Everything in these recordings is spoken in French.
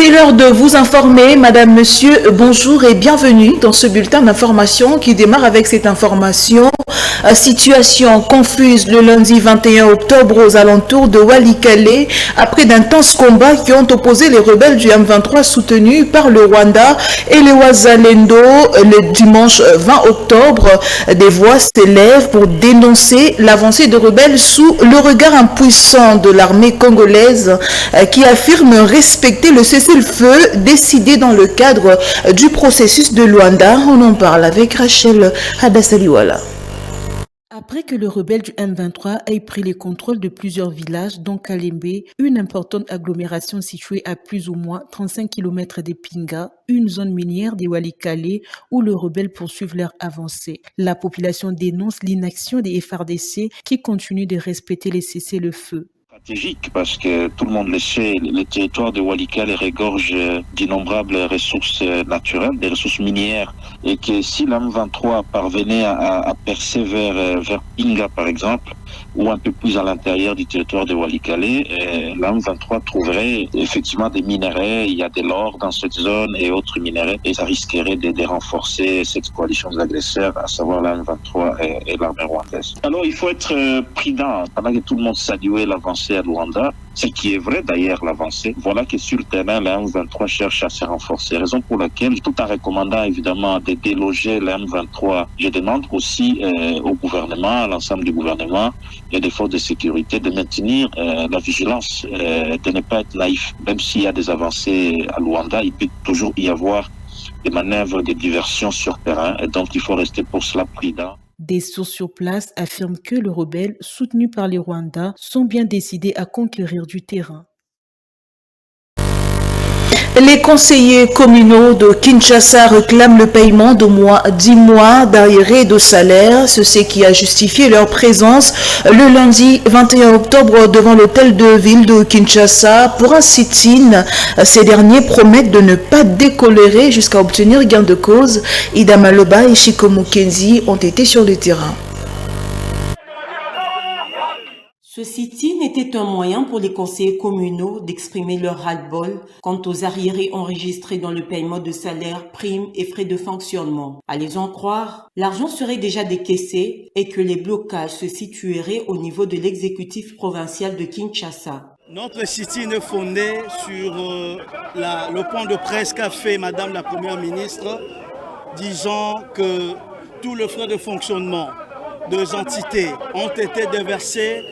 C'est l'heure de vous informer, Madame, Monsieur, bonjour et bienvenue dans ce bulletin d'information qui démarre avec cette information. Situation confuse le lundi 21 octobre aux alentours de Walikale après d'intenses combats qui ont opposé les rebelles du M23 soutenus par le Rwanda et les Wazalendo. Le dimanche 20 octobre, des voix s'élèvent pour dénoncer l'avancée de rebelles sous le regard impuissant de l'armée congolaise qui affirme respecter le cessez-le-feu décidé dans le cadre du processus de Luanda. On en parle avec Rachel Hadassaliwala. Après que le rebelle du M23 ait pris les contrôles de plusieurs villages, dont Kalembe, une importante agglomération située à plus ou moins 35 km des Pinga, une zone minière des Walikale où les rebelles poursuivent leur avancée. La population dénonce l'inaction des FARDC qui continuent de respecter les cessez-le-feu. Stratégique parce que tout le monde le sait, le territoire de Walikale regorge d'innombrables ressources naturelles, des ressources minières, et que si l'M23 parvenait à percer vers Pinga par exemple, ou un peu plus à l'intérieur du territoire de Walikale, l'M23 trouverait effectivement des minerais, il y a de l'or dans cette zone et autres minerais, et ça risquerait de renforcer cette coalition d'agresseurs, à savoir l'M23 et l'armée rwandaise. Alors il faut être prudent, pendant que tout le monde saluait l'avancée à Luanda, ce qui est vrai d'ailleurs l'avancée, voilà que sur le terrain, la M23 cherche à se renforcer. Raison pour laquelle, tout en recommandant évidemment de déloger la M23, je demande aussi au gouvernement, à l'ensemble du gouvernement et des forces de sécurité de maintenir la vigilance, de ne pas être naïf. Même s'il y a des avancées à Luanda, il peut toujours y avoir des manœuvres de diversion sur terrain, et donc il faut rester pour cela prudent. Des sources sur place affirment que les rebelles, soutenus par les Rwandais, sont bien décidés à conquérir du terrain. Les conseillers communaux de Kinshasa réclament le paiement d'au moins 10 mois d'arriérés de salaire, ce qui a justifié leur présence le lundi 21 octobre devant l'hôtel de ville de Kinshasa pour un sit-in. Ces derniers promettent de ne pas décolérer jusqu'à obtenir gain de cause. Ida Maloba et Chiko Mukenzi ont été sur le terrain. Ce sit-in était un moyen pour les conseillers communaux d'exprimer leur ras-le-bol quant aux arriérés enregistrés dans le paiement de salaires, primes et frais de fonctionnement. À les en croire, l'argent serait déjà décaissé et que les blocages se situeraient au niveau de l'exécutif provincial de Kinshasa. Notre sit-in est fondé sur le point de presse qu'a fait Madame la Première ministre, disant que tous les frais de fonctionnement deux entités ont été déversées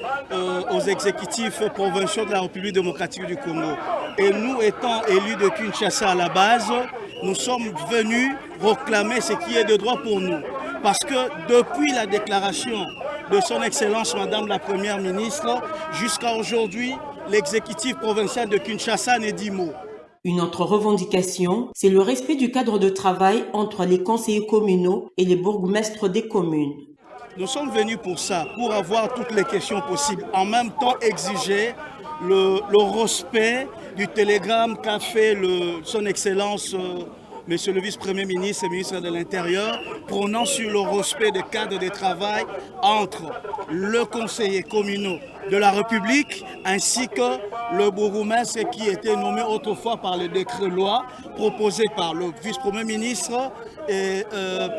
aux exécutifs provinciaux de la République démocratique du Congo. Et nous, étant élus de Kinshasa à la base, nous sommes venus réclamer ce qui est de droit pour nous. Parce que depuis la déclaration de son Excellence Madame la Première ministre, jusqu'à aujourd'hui, l'exécutif provincial de Kinshasa n'est dit mot. Une autre revendication, c'est le respect du cadre de travail entre les conseillers communaux et les bourgmestres des communes. Nous sommes venus pour ça, pour avoir toutes les questions possibles. En même temps, exiger le respect du télégramme qu'a fait son Excellence, Monsieur le Vice-Premier ministre et ministre de l'Intérieur, prônant sur le respect des cadres de travail entre le conseiller communal de la République ainsi que le bourgmestre qui était nommé autrefois par le décret-loi proposé par le Vice-Premier ministre et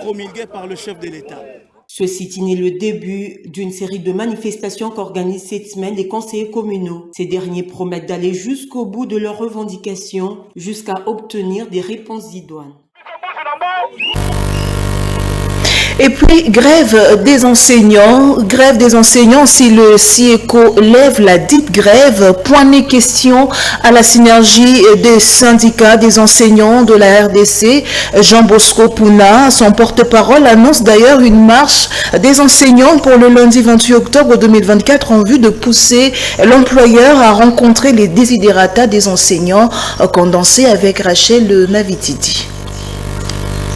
promulgué par le chef de l'État. Ce sit-in est le début d'une série de manifestations qu'organisent cette semaine les conseillers communaux. Ces derniers promettent d'aller jusqu'au bout de leurs revendications, jusqu'à obtenir des réponses idoines. Et puis, grève des enseignants, si le CIECO lève la dite grève, point de question à la synergie des syndicats des enseignants de la RDC. Jean Bosco Pouna, son porte-parole, annonce d'ailleurs une marche des enseignants pour le lundi 28 octobre 2024 en vue de pousser l'employeur à rencontrer les desiderata des enseignants, condensés avec Rachel Navitidi.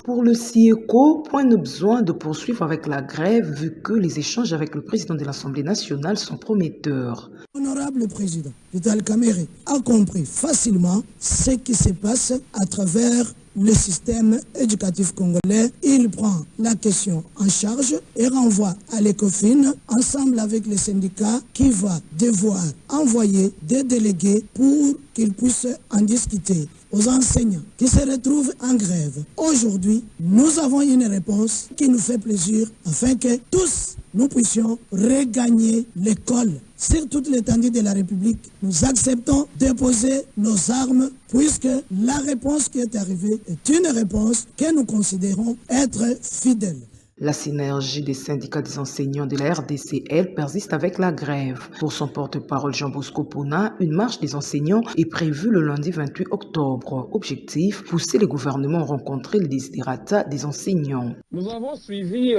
Pour le CIECO, point de besoin de poursuivre avec la grève vu que les échanges avec le président de l'Assemblée nationale sont prometteurs. Honorable président, Vital Kamerhe a compris facilement ce qui se passe à travers le système éducatif congolais. Il prend la question en charge et renvoie à l'ECOFIN, ensemble avec les syndicats, qui va devoir envoyer des délégués pour qu'ils puissent en discuter aux enseignants qui se retrouvent en grève. Aujourd'hui, nous avons une réponse qui nous fait plaisir afin que tous nous puissions regagner l'école. Sur toute l'étendue de la République, nous acceptons de poser nos armes puisque la réponse qui est arrivée est une réponse que nous considérons être fidèle. La synergie des syndicats des enseignants de la RDC persiste avec la grève. Pour son porte-parole Jean Bosco Pona, une marche des enseignants est prévue le lundi 28 octobre. Objectif, pousser les gouvernements à rencontrer les desiderata des enseignants. Nous avons suivi,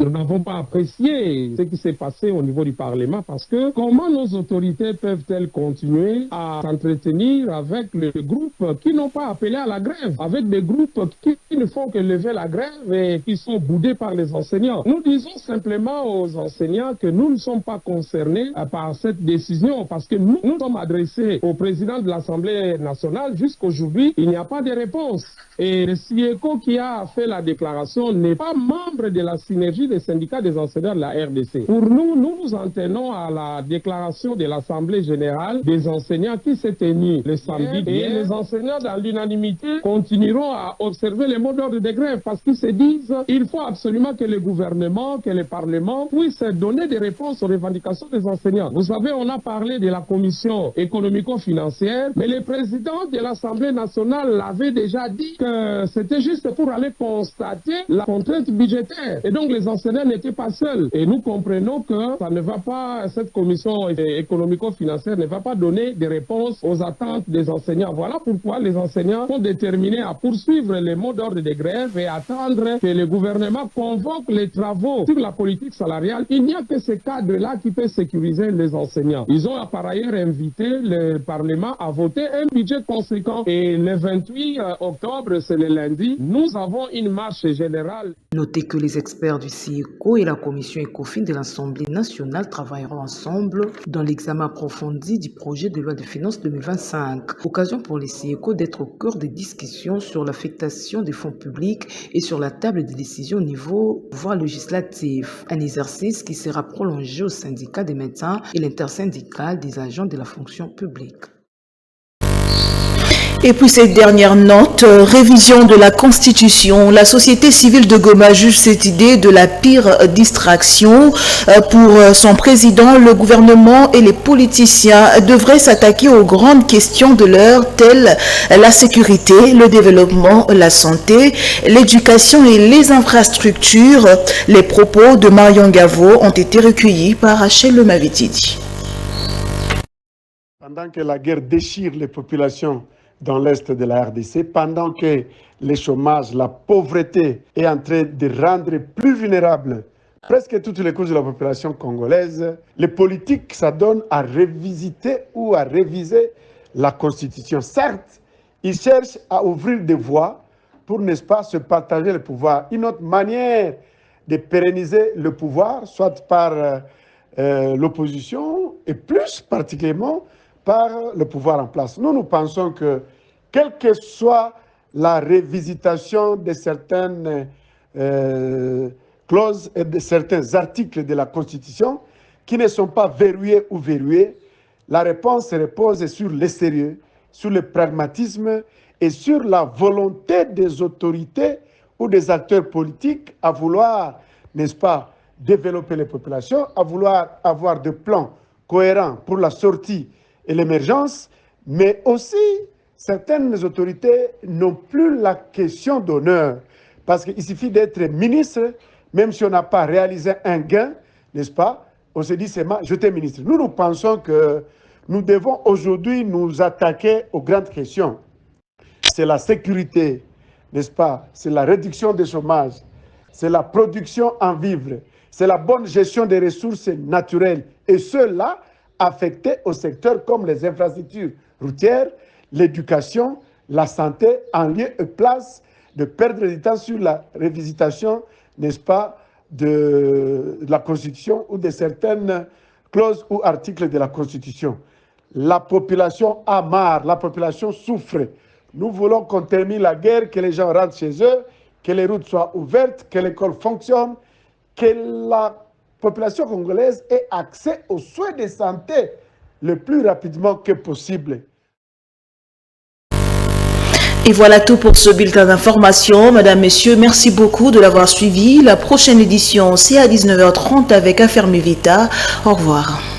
nous n'avons pas apprécié ce qui s'est passé au niveau du Parlement parce que comment nos autorités peuvent-elles continuer à s'entretenir avec les groupes qui n'ont pas appelé à la grève, avec des groupes qui ne font que lever la grève et qui sont par les enseignants. Nous disons simplement aux enseignants que nous ne sommes pas concernés par cette décision parce que nous sommes adressés au président de l'Assemblée nationale. Jusqu'aujourd'hui, il n'y a pas de réponse. Et le CIECO qui a fait la déclaration n'est pas membre de la synergie des syndicats des enseignants de la RDC. Pour nous, nous en tenons à la déclaration de l'Assemblée générale des enseignants qui s'est tenue le samedi. Et les enseignants, dans l'unanimité, continueront à observer les mots d'ordre de grève parce qu'ils se disent il faut absolument que le gouvernement, que le Parlement puisse donner des réponses aux revendications des enseignants. Vous savez, on a parlé de la commission économico-financière, mais le président de l'Assemblée nationale l'avait déjà dit que c'était juste pour aller constater la contrainte budgétaire. Et donc les enseignants n'étaient pas seuls. Et nous comprenons que ça ne va pas, cette commission économico-financière ne va pas donner des réponses aux attentes des enseignants. Voilà pourquoi les enseignants sont déterminés à poursuivre les mots d'ordre de grève et attendre que le gouvernement convoque les travaux sur la politique salariale. Il n'y a que ce cadre-là qui peut sécuriser les enseignants. Ils ont par ailleurs invité le Parlement à voter un budget conséquent. Et le 28 octobre, c'est le lundi, nous avons une marche générale. Notez que les experts du CIECO et la commission ECOFIN de l'Assemblée nationale travailleront ensemble dans l'examen approfondi du projet de loi de finances 2025. Occasion pour les CIECO d'être au cœur des discussions sur l'affectation des fonds publics et sur la table des décisions au niveau pouvoir législatif. Un exercice qui sera prolongé au syndicat des médecins et l'intersyndical des agents de la fonction publique. Et puis cette dernière note, révision de la Constitution. La société civile de Goma juge cette idée de la pire distraction. Pour son président, le gouvernement et les politiciens devraient s'attaquer aux grandes questions de l'heure, telles la sécurité, le développement, la santé, l'éducation et les infrastructures. Les propos de Marion Gavo ont été recueillis par Rachel Lemavitidi. Pendant que la guerre déchire les populations dans l'est de la RDC, pendant que le chômage, la pauvreté est en train de rendre plus vulnérables presque toutes les couches de la population congolaise, les politiques s'adonnent à revisiter ou à réviser la Constitution. Certes, ils cherchent à ouvrir des voies pour, n'est-ce pas, se partager le pouvoir. Une autre manière de pérenniser le pouvoir, soit par l'opposition et plus particulièrement par le pouvoir en place. Nous pensons que, quelle que soit la révisitation de certaines clauses et de certains articles de la Constitution qui ne sont pas verrouillés ou verrouillés, la réponse repose sur le sérieux, sur le pragmatisme et sur la volonté des autorités ou des acteurs politiques à vouloir, n'est-ce pas, développer les populations, à vouloir avoir des plans cohérents pour la sortie et l'émergence, mais aussi certaines autorités n'ont plus la question d'honneur, parce qu'il suffit d'être ministre, même si on n'a pas réalisé un gain, n'est-ce pas, on se dit seulement j'étais ministre. Nous pensons que nous devons aujourd'hui nous attaquer aux grandes questions. C'est la sécurité, n'est-ce pas, c'est la réduction des chômages, c'est la production en vivres, c'est la bonne gestion des ressources naturelles, et cela affectés au secteur comme les infrastructures routières, l'éducation, la santé, en lieu et place de perdre du temps sur la révisitation, n'est-ce pas, de la Constitution ou de certaines clauses ou articles de la Constitution. La population a marre, la population souffre. Nous voulons qu'on termine la guerre, que les gens rentrent chez eux, que les routes soient ouvertes, que l'école fonctionne, que la population congolaise ait accès aux soins de santé le plus rapidement que possible. Et voilà tout pour ce bulletin d'information. Madame, Messieurs, merci beaucoup de l'avoir suivi. La prochaine édition, c'est à 19h30 avec Affaires Vita. Au revoir.